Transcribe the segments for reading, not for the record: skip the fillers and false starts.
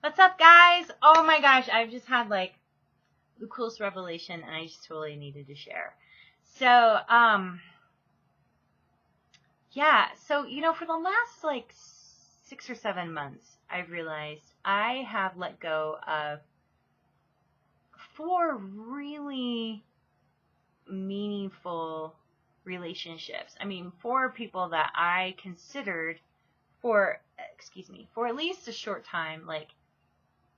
What's up, guys? Oh my gosh, I've just had like the coolest revelation and I just totally needed to share. So, yeah, so, for the last like 6 or 7 months, I've realized I have let go of 4 really meaningful relationships. I mean, 4 people that I considered for at least a short time, like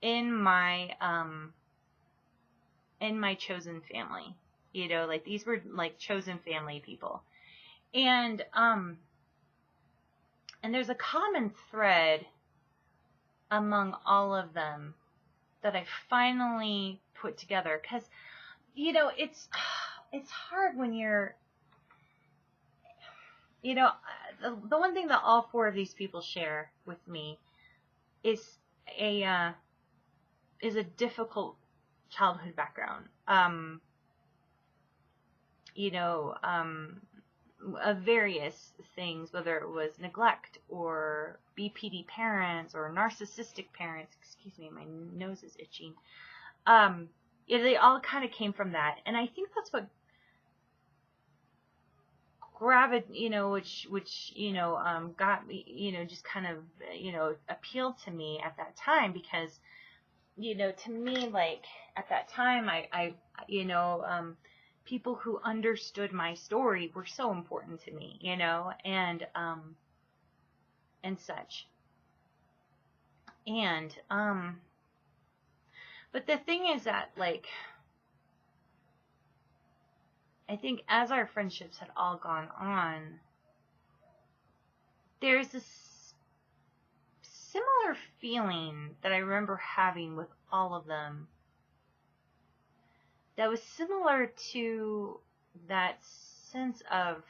in my chosen family, like these were like chosen family people. And there's a common thread among all of them that I finally put together, because it's hard when you're the one thing that all 4 of these people share with me is a difficult childhood background. Of various things, whether it was neglect or BPD parents or narcissistic parents. Excuse me, my nose is itching. They all kind of came from that, and I think that's what which got me, just kind of, appealed to me at that time, because, to me, like, at that time, I people who understood my story were so important to me, and such. And, but the thing is that, like, I think as our friendships had all gone on, there's this similar feeling that I remember having with all of them that was similar to that sense of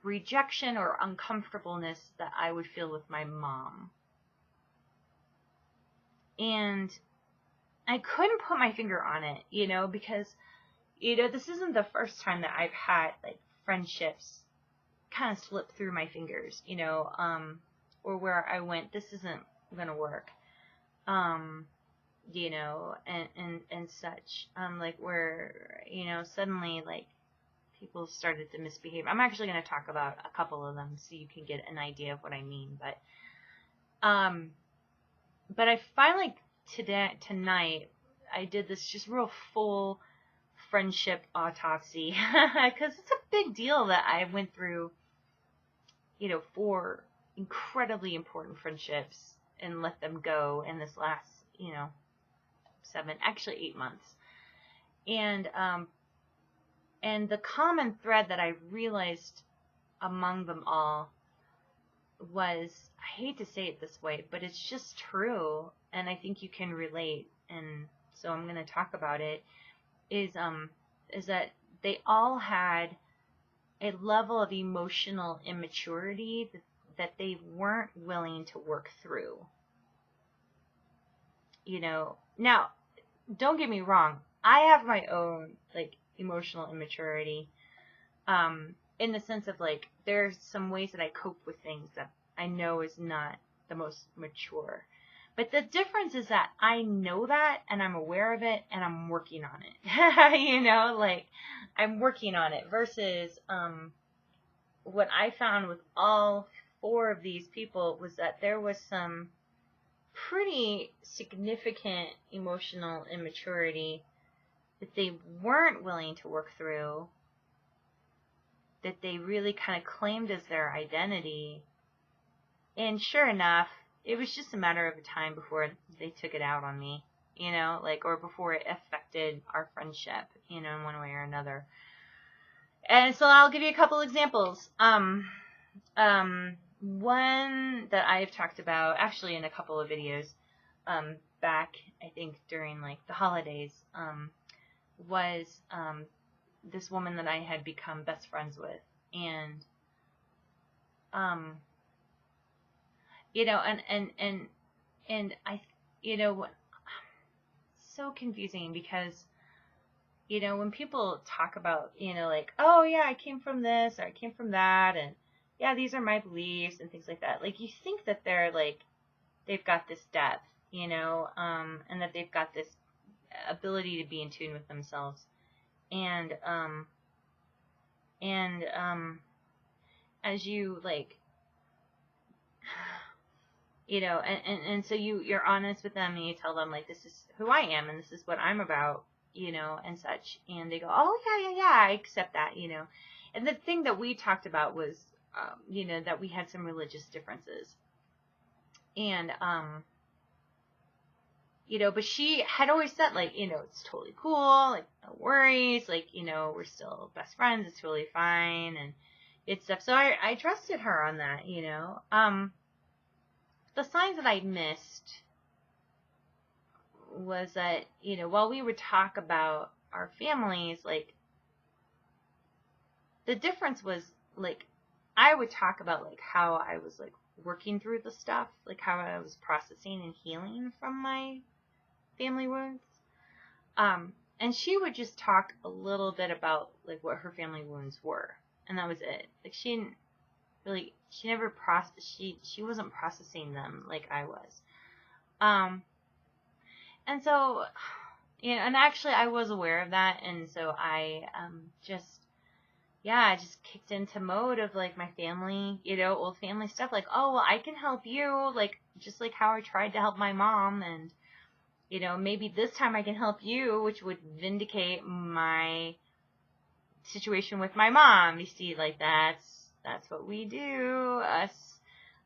rejection or uncomfortableness that I would feel with my mom. And I couldn't put my finger on it, because this isn't the first time that I've had, like, friendships kind of slip through my fingers, or where I went, this isn't going to work, and such, like, where, suddenly, like, people started to misbehave. I'm actually going to talk about a couple of them so you can get an idea of what I mean, but I finally, tonight, I did this just real full friendship autopsy, because it's a big deal that I went through, 4 incredibly important friendships and let them go in this last, 8 months. And the common thread that I realized among them all was, I hate to say it this way, but it's just true, and I think you can relate, and so I'm going to talk about it, is that they all had a level of emotional immaturity that they weren't willing to work through. Now, don't get me wrong, I have my own, like, emotional immaturity, in the sense of, like, there's some ways that I cope with things that I know is not the most mature. But the difference is that I know that, and I'm aware of it, and I'm working on it. Like, I'm working on it, versus what I found with all 4 of these people was that there was some pretty significant emotional immaturity that they weren't willing to work through, that they really kind of claimed as their identity. And sure enough, it was just a matter of time before they took it out on me, or before it affected our friendship, in one way or another. And so I'll give you a couple examples. One that I've talked about, actually in a couple of videos, back, I think, during, like, the holidays, was, this woman that I had become best friends with. And, and I, so confusing, because, when people talk about, like, oh yeah, I came from this, or I came from that, and yeah, these are my beliefs and things like that. Like, you think that they're, like, they've got this depth, and that they've got this ability to be in tune with themselves. And as you like, and so you're honest with them and you tell them like, this is who I am and this is what I'm about, and such. And they go, oh yeah, I accept that, And the thing that we talked about was, that we had some religious differences. And, but she had always said, like, it's totally cool, like, no worries, like, we're still best friends, it's totally fine, and it's stuff. So I trusted her on that, The signs that I missed was that, while we would talk about our families, like, the difference was, like, I would talk about, like, how I was, like, working through the stuff, like, how I was processing and healing from my family wounds. And she would just talk a little bit about, like, what her family wounds were. And that was it. Like, she didn't really, she wasn't processing them like I was. And so, and actually I was aware of that. And so I, I just kicked into mode of, like, my family, old family stuff. Like, oh, well, I can help you. Like, just like how I tried to help my mom. And, maybe this time I can help you, which would vindicate my situation with my mom. You see, like, that's what we do, us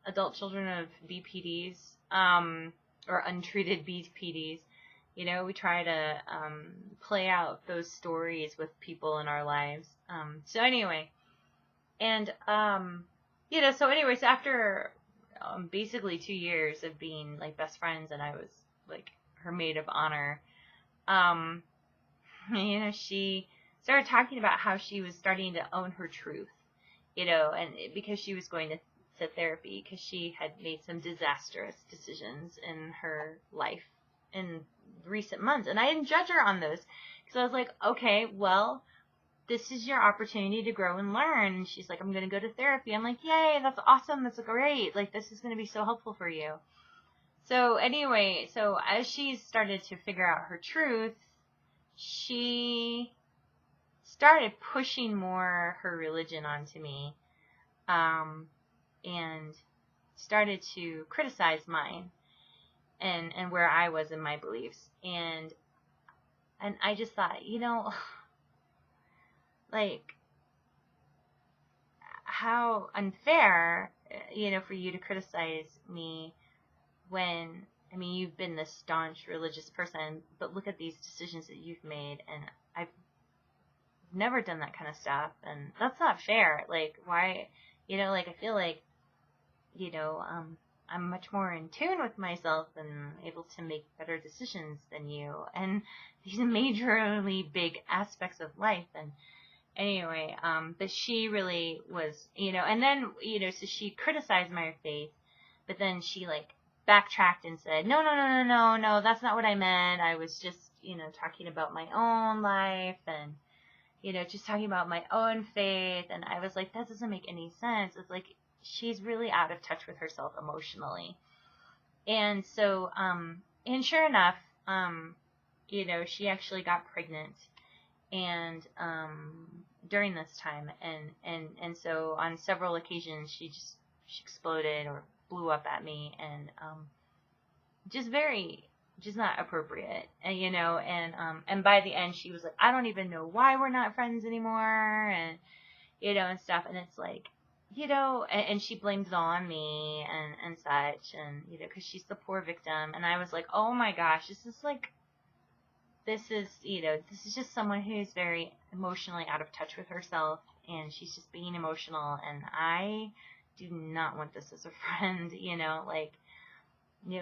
adult children of BPDs, or untreated BPDs. We try to play out those stories with people in our lives. So anyway, and so after basically 2 years of being, like, best friends, and I was, like, her maid of honor, she started talking about how she was starting to own her truth, and because she was going to therapy, because she had made some disastrous decisions in her life in recent months. And I didn't judge her on those, because I was like, okay, well, this is your opportunity to grow and learn. And she's like, I'm going to go to therapy. I'm like, yay, that's awesome. That's great. Like, this is going to be so helpful for you. So anyway, so as she started to figure out her truth, she started pushing more her religion onto me, and started to criticize mine and where I was in my beliefs. And I just thought, like, how unfair, for you to criticize me when, you've been this staunch religious person, but look at these decisions that you've made, and I've never done that kind of stuff, and that's not fair. Like, why, like, I feel like, I'm much more in tune with myself and able to make better decisions than you, and these majorly big aspects of life. And anyway, but she really was, and then, so she criticized my faith, but then she, like, backtracked and said, no, that's not what I meant. I was just, talking about my own life, and, just talking about my own faith. And I was like, that doesn't make any sense. It's like, she's really out of touch with herself emotionally. And so, and sure enough, she actually got pregnant, and, during this time, and so on several occasions, she exploded or blew up at me, and, just not appropriate. And, and by the end, she was like, I don't even know why we're not friends anymore, and, and stuff. And it's like, and she blamed it all on me and such, and, because she's the poor victim. And I was like, oh my gosh, this is just someone who's very emotionally out of touch with herself, and she's just being emotional, and I do not want this as a friend.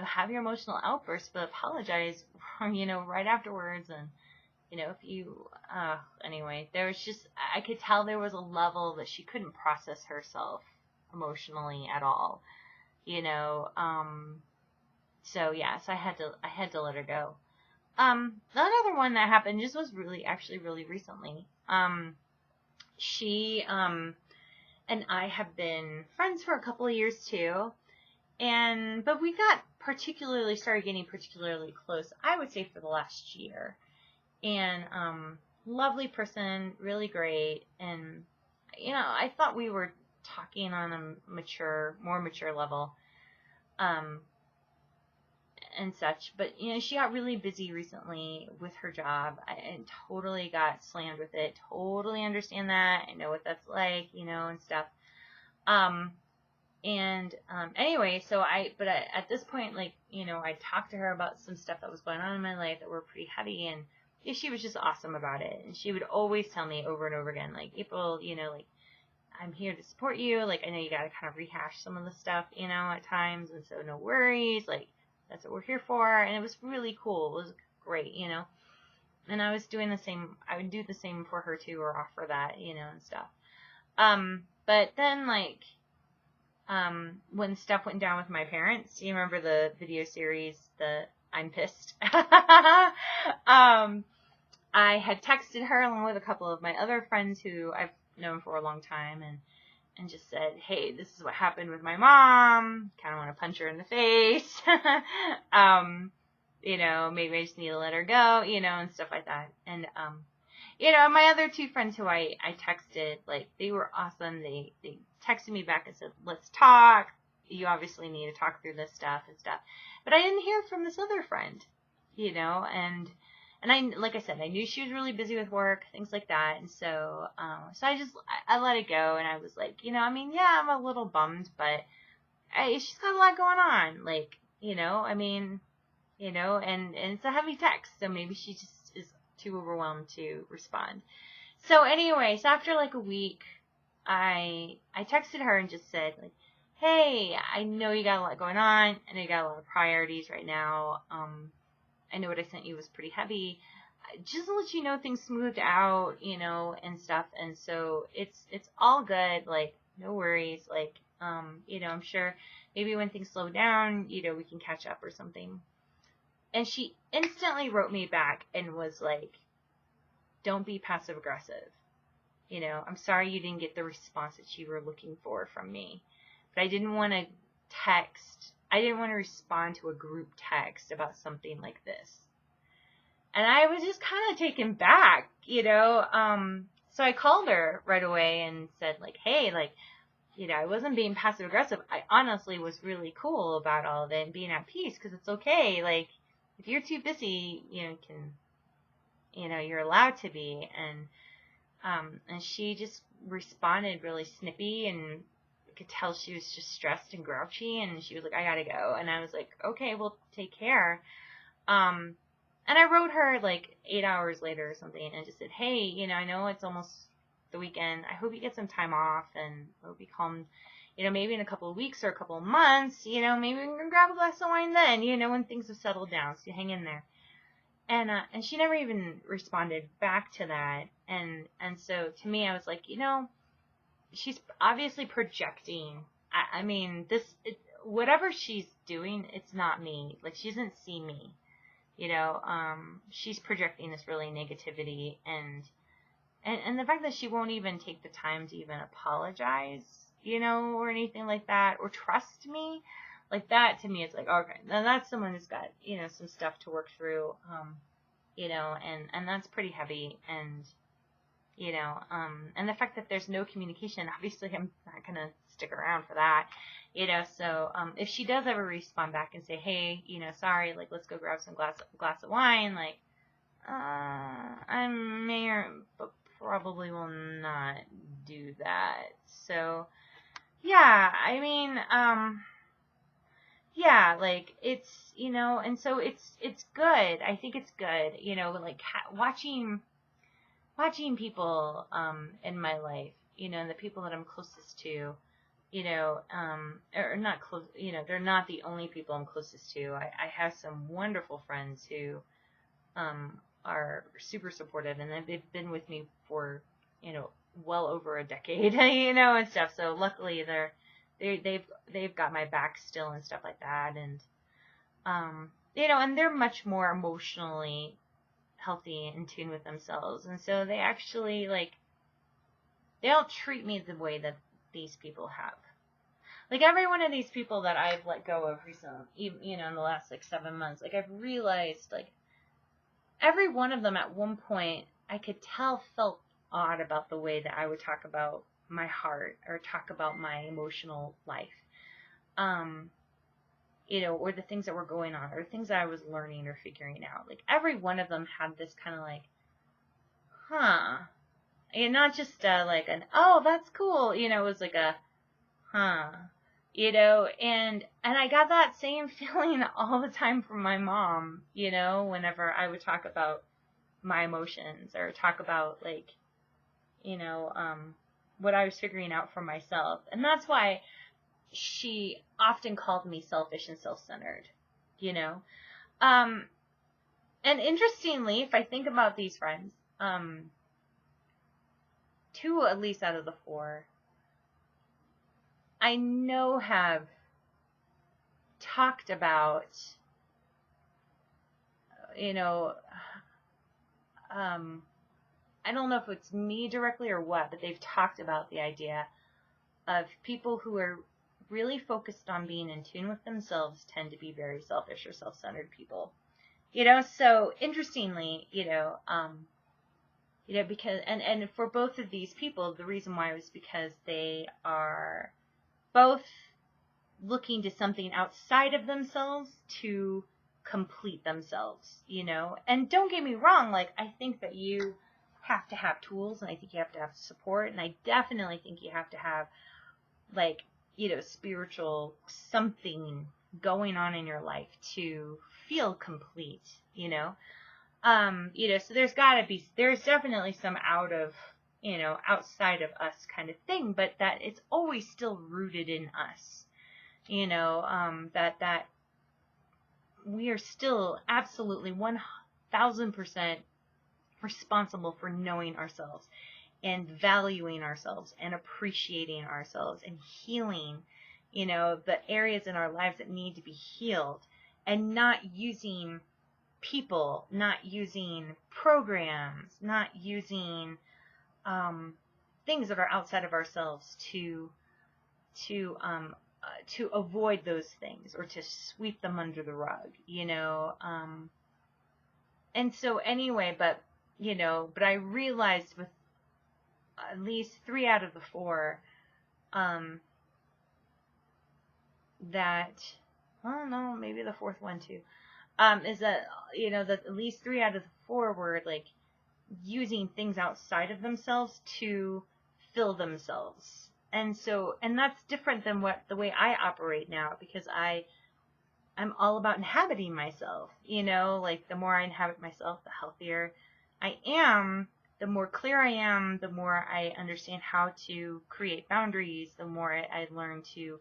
Have your emotional outbursts, but apologize, right afterwards. And, if you, anyway, there was just, I could tell there was a level that she couldn't process herself emotionally at all, so yeah, so I had to let her go. Another one that happened just was really recently. She, and I have been friends for a couple of years too. But we got particularly started getting particularly close, I would say, for the last year. And lovely person, really great. And, you know, I thought we were talking on a more mature level. And such, but you know, she got really busy recently with her job and totally got slammed with it. Totally understand that. I know what that's like, you know, and stuff. Anyway, so at this point, like, you know, I talked to her about some stuff that was going on in my life that were pretty heavy, and yeah, she was just awesome about it. And she would always tell me over and over again, like, April, you know, like, I'm here to support you. Like, I know you got to kind of rehash some of the stuff, you know, at times, and so no worries. Like, that's what we're here for. And it was really cool. It was great, you know. And I was doing the same. I would do the same for her too, or offer that, you know, and stuff. But then, like, when stuff went down with my parents, you remember the video series, the I'm Pissed? I had texted her along with a couple of my other friends who I've known for a long time, and just said, hey, this is what happened with my mom. Kind of want to punch her in the face. You know, maybe I just need to let her go, you know, and stuff like that. And, you know, my other two friends who I texted, like, they were awesome. They texted me back and said, let's talk. You obviously need to talk through this stuff and stuff. But I didn't hear from this other friend, you know, and I, like I said, I knew she was really busy with work, things like that. And so, I let it go. And I was like, you know, I mean, yeah, I'm a little bummed, but she's got a lot going on. Like, you know, I mean, you know, and it's a heavy text. So maybe she just is too overwhelmed to respond. So anyway, so after like a week, I texted her and just said, like, hey, I know you got a lot going on. I know you got a lot of priorities right now. I know what I sent you was pretty heavy. Just to let you know, things smoothed out, you know, and stuff. And so it's all good. Like, no worries. Like, you know, I'm sure maybe when things slow down, you know, we can catch up or something. And she instantly wrote me back and was like, don't be passive aggressive. You know, I'm sorry you didn't get the response that you were looking for from me. But I didn't want to respond to a group text about something like this. And I was just kind of taken back, you know. So I called her right away and said, like, hey, like, you know, I wasn't being passive aggressive. I honestly was really cool about all of it and being at peace, because it's okay. Like, if you're too busy, you're allowed to be. And she just responded really snippy, and could tell she was just stressed and grouchy, and she was like, I gotta go. And I was like, okay, well, take care. And I wrote her like 8 hours later or something, and just said, hey, you know, I know it's almost the weekend. I hope you get some time off, and I hope you come, you know, maybe in a couple of weeks or a couple of months, you know, maybe we can grab a glass of wine then, you know, when things have settled down. So you hang in there. And she never even responded back to that. And so to me, I was like, you know, she's obviously projecting. I mean, whatever she's doing, it's not me. Like, she doesn't see me, you know. She's projecting this really negativity, and the fact that she won't even take the time to even apologize, you know, or anything like that, or trust me, like that, to me, it's like, okay, then that's someone who's got, you know, some stuff to work through, you know, and that's pretty heavy. And you know, and the fact that there's no communication, obviously I'm not going to stick around for that, you know. So, if she does ever respond back and say, hey, you know, sorry, like, let's go grab some glass of wine, like, I may but probably will not do that. So, yeah, I mean, yeah, like, it's, you know, and so it's good. I think it's good, you know, like, watching people in my life, you know, and the people that I'm closest to, you know, or not close, you know, they're not the only people I'm closest to. I have some wonderful friends who are super supportive, and they've been with me for, you know, well over a decade, you know, and stuff. So luckily they've got my back still and stuff like that. And you know, and they're much more emotionally healthy and in tune with themselves, and so they actually, like, they don't treat me the way that these people have. Like, every one of these people that I've let go of recently, you know, in the last, like, 7 months, like, I've realized, like, every one of them at one point, I could tell felt odd about the way that I would talk about my heart or talk about my emotional life. You know, or the things that were going on, or things that I was learning or figuring out. Like, every one of them had this kind of like, huh. And not just like an, oh, that's cool. You know, it was like a, huh. You know, and I got that same feeling all the time from my mom, you know, whenever I would talk about my emotions or talk about, like, you know, what I was figuring out for myself. And that's why she often called me selfish and self-centered, you know. And interestingly, if I think about these friends, 2 at least out of the 4, I know have talked about, you know, I don't know if it's me directly or what, but they've talked about the idea of people who are really focused on being in tune with themselves tend to be very selfish or self-centered people. You know, so interestingly, you know, because, and for both of these people, the reason why was because they are both looking to something outside of themselves to complete themselves, you know. And don't get me wrong, like, I think that you have to have tools, and I think you have to have support, and I definitely think you have to have, like, you know, spiritual something going on in your life to feel complete, you know. You know, so there's definitely some outside of us kind of thing, but that it's always still rooted in us, you know, that we are still absolutely 1000% responsible for knowing ourselves and valuing ourselves and appreciating ourselves and healing, you know, the areas in our lives that need to be healed, and not using people, not using programs, not using things that are outside of ourselves to avoid those things or to sweep them under the rug, you know. And so anyway, but I realized with at least 3 out of the 4 that, well, no, maybe the 4th one too, is that, you know, that at least 3 out of the 4 were like using things outside of themselves to fill themselves. And so, and that's different than the way I operate now, because I'm all about inhabiting myself, you know, like the more I inhabit myself, the healthier I am, the more clear I am, the more I understand how to create boundaries, the more I learn to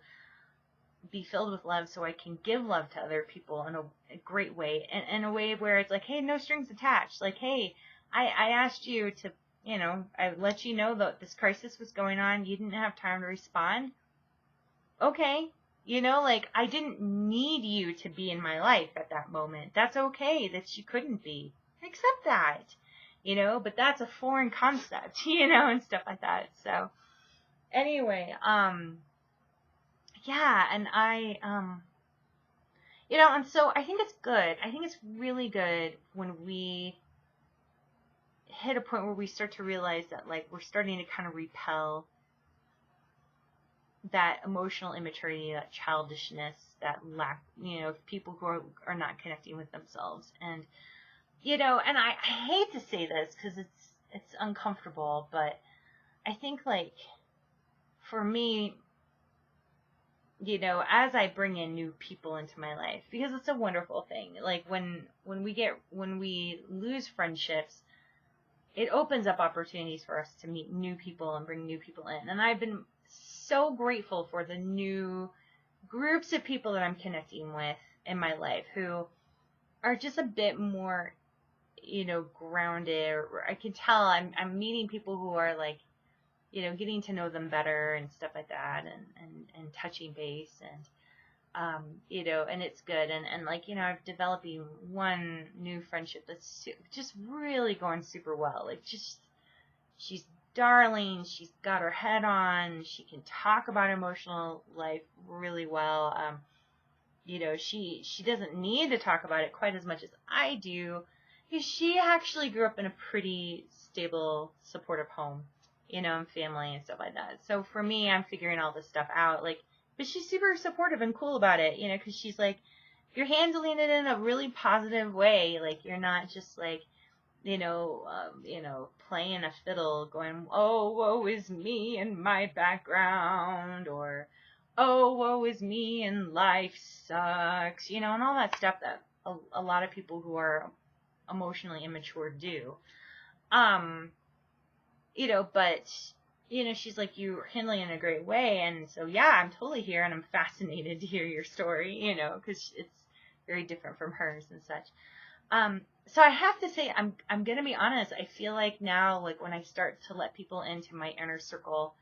be filled with love so I can give love to other people in a great way, and in a way where it's like, hey, no strings attached. Like, hey, I asked you to, you know, I let you know that this crisis was going on. You didn't have time to respond. Okay. You know, like, I didn't need you to be in my life at that moment. That's okay that you couldn't be. Accept that, you know, but that's a foreign concept, you know, and stuff like that. So anyway, yeah, and you know, and so I think it's good. I think it's really good when we hit a point where we start to realize that, like, we're starting to kind of repel that emotional immaturity, that childishness, that lack, you know, people who are not connecting with themselves. And, you know, and I hate to say this because it's uncomfortable, but I think, like, for me, you know, as I bring in new people into my life, because it's a wonderful thing. Like, when we lose friendships, it opens up opportunities for us to meet new people and bring new people in. And I've been so grateful for the new groups of people that I'm connecting with in my life who are just a bit more, you know, grounded. Or I can tell I'm meeting people who are, like, you know, getting to know them better and stuff like that, and touching base, and you know, and it's good. And like, you know, I'm developing one new friendship that's just really going super well. Like, just, she's darling. She's got her head on. She can talk about emotional life really well. She doesn't need to talk about it quite as much as I do, because she actually grew up in a pretty stable, supportive home, and family and stuff like that. So for me, I'm figuring all this stuff out, but she's super supportive and cool about it, because she's like, you're handling it in a really positive way. Like, you're not just like, playing a fiddle going, oh, woe is me and my background, or, oh, woe is me and life sucks, and all that stuff that a lot of people who are emotionally immature do. But, she's like, you're handling it in a great way. And so, yeah, I'm totally here, and I'm fascinated to hear your story, because it's very different from hers and such. So I have to say, I'm going to be honest. I feel like now, like, when I start to let people into my inner circle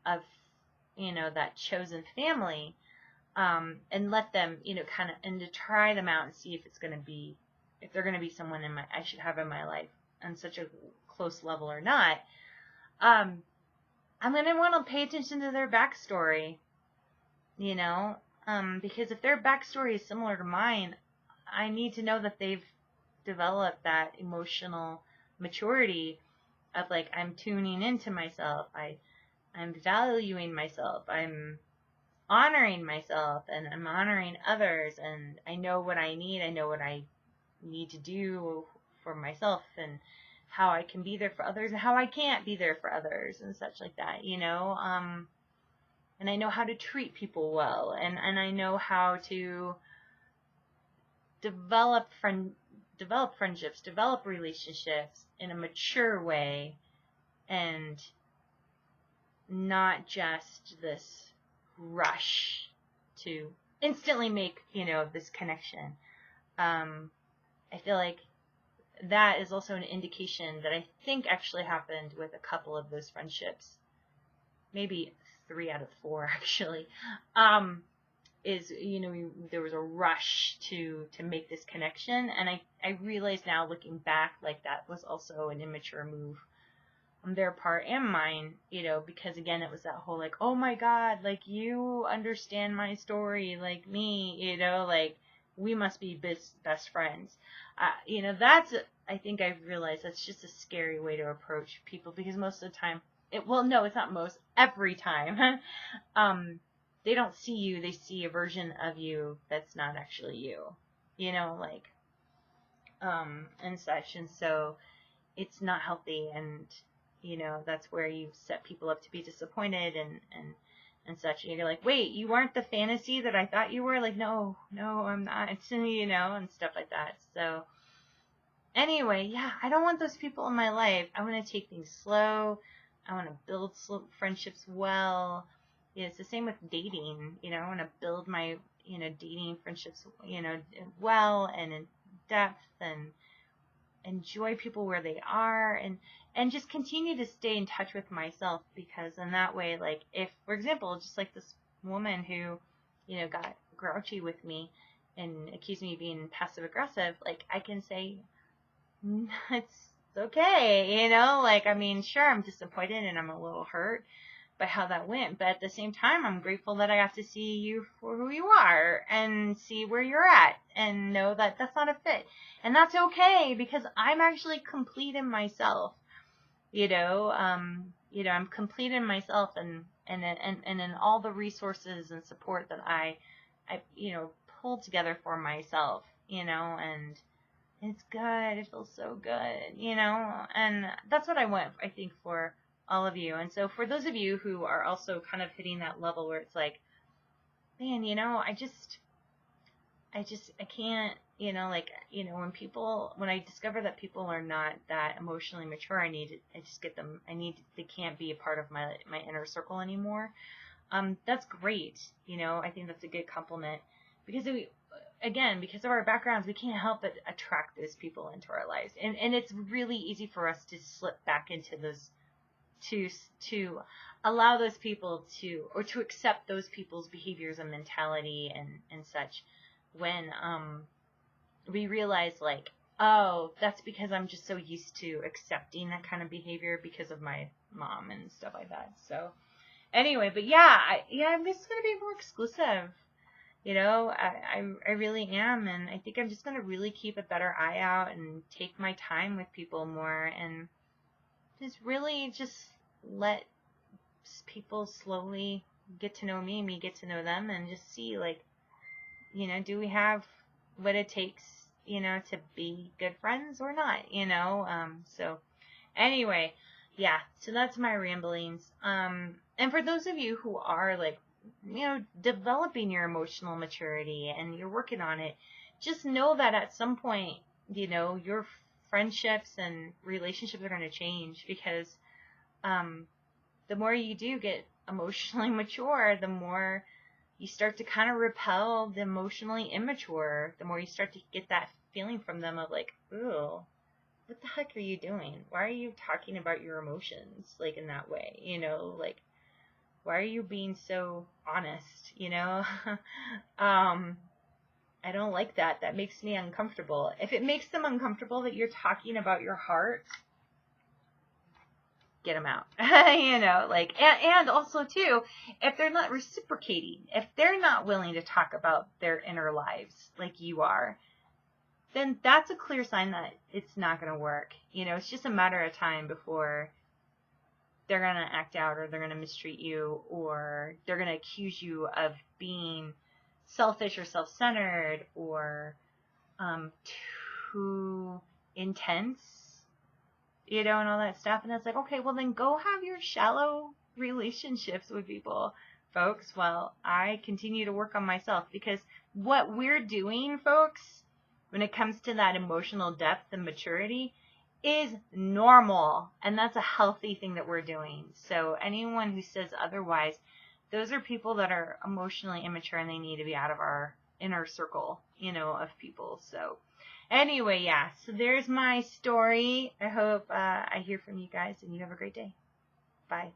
of, that chosen family, and let them, kind of, and to try them out and see if they're going to be someone I should have in my life on such a close level or not. I'm going to want to pay attention to their backstory, because if their backstory is similar to mine, I need to know that they've developed that emotional maturity of, like, I'm tuning into myself, I'm valuing myself, I'm honoring myself, and I'm honoring others, and I know what I need to do for myself, and how I can be there for others, and how I can't be there for others, and such like that, and I know how to treat people well, and I know how to develop friendships, develop relationships in a mature way, and not just this rush to instantly make, this connection. I feel like that is also an indication that I think actually happened with a couple of those friendships, maybe 3 out of 4 actually, is, there was a rush to make this connection. And I realize now, looking back, like, that was also an immature move on their part and mine, because again, it was that whole, like, oh my God, like, you understand my story like me, like, we must be best friends. That's, I think I've realized that's just a scary way to approach people, because most of the time, it's not most, every time, they don't see you, they see a version of you that's not actually you, and such. And so it's not healthy, and, that's where you set people up to be disappointed and such. And you're like, wait, you weren't the fantasy that I thought you were? Like, no, I'm not, and stuff like that. So anyway, yeah, I don't want those people in my life. I want to take things slow. I want to build friendships well. Yeah, it's the same with dating. I want to build my, dating friendships, well and in depth, and enjoy people where they are, and just continue to stay in touch with myself, because in that way, like, if, for example, just like this woman who, got grouchy with me and accused me of being passive aggressive, like, I can say, it's okay, like, I mean, sure, I'm disappointed and I'm a little hurt by how that went, but at the same time, I'm grateful that I got to see you for who you are, and see where you're at, and know that that's not a fit, and that's okay, because I'm actually complete in myself, I'm complete in myself, and in all the resources and support that I pulled together for myself, and it's good, it feels so good, and that's what I want, I think, for all of you. And so for those of you who are also kind of hitting that level where it's like, man, I can't, when I discover that people are not that emotionally mature, they can't be a part of my inner circle anymore. That's great. I think that's a good compliment, because because of our backgrounds, we can't help but attract those people into our lives. And it's really easy for us to slip back into those, to allow those people or to accept those people's behaviors and mentality and such, when we realize, like, oh, that's because I'm just so used to accepting that kind of behavior because of my mom and stuff like that. So anyway, but yeah, I'm just going to be more exclusive. You know, I really am, and I think I'm just going to really keep a better eye out and take my time with people more, and just really just let people slowly get to know me get to know them, and just see, like, you know, do we have what it takes, you know, to be good friends or not, you know? So anyway, yeah, so that's my ramblings. And for those of you who are, like, you know, developing your emotional maturity and you're working on it, just know that at some point, you know, your friendships and relationships are going to change, because the more you do get emotionally mature, the more you start to kind of repel the emotionally immature, the more you start to get that feeling from them of like, ooh, what the heck are you doing? Why are you talking about your emotions, like, in that way? You know, like, why are you being so honest, you know? I don't like that. That makes me uncomfortable. If it makes them uncomfortable that you're talking about your heart, get them out. You know, like, and also too, if they're not reciprocating, if they're not willing to talk about their inner lives like you are, then that's a clear sign that it's not going to work. You know, it's just a matter of time before they're going to act out, or they're going to mistreat you, or they're going to accuse you of being selfish or self-centered, or too intense, you know, and all that stuff. And it's like, okay, well then go have your shallow relationships with people, folks, while I continue to work on myself. Because what we're doing, folks, when it comes to that emotional depth and maturity, is normal, and that's a healthy thing that we're doing. So anyone who says otherwise, those are people that are emotionally immature, and they need to be out of our inner circle, you know, of people. So anyway, yeah, so there's my story. I hope I hear from you guys, and you have a great day. Bye.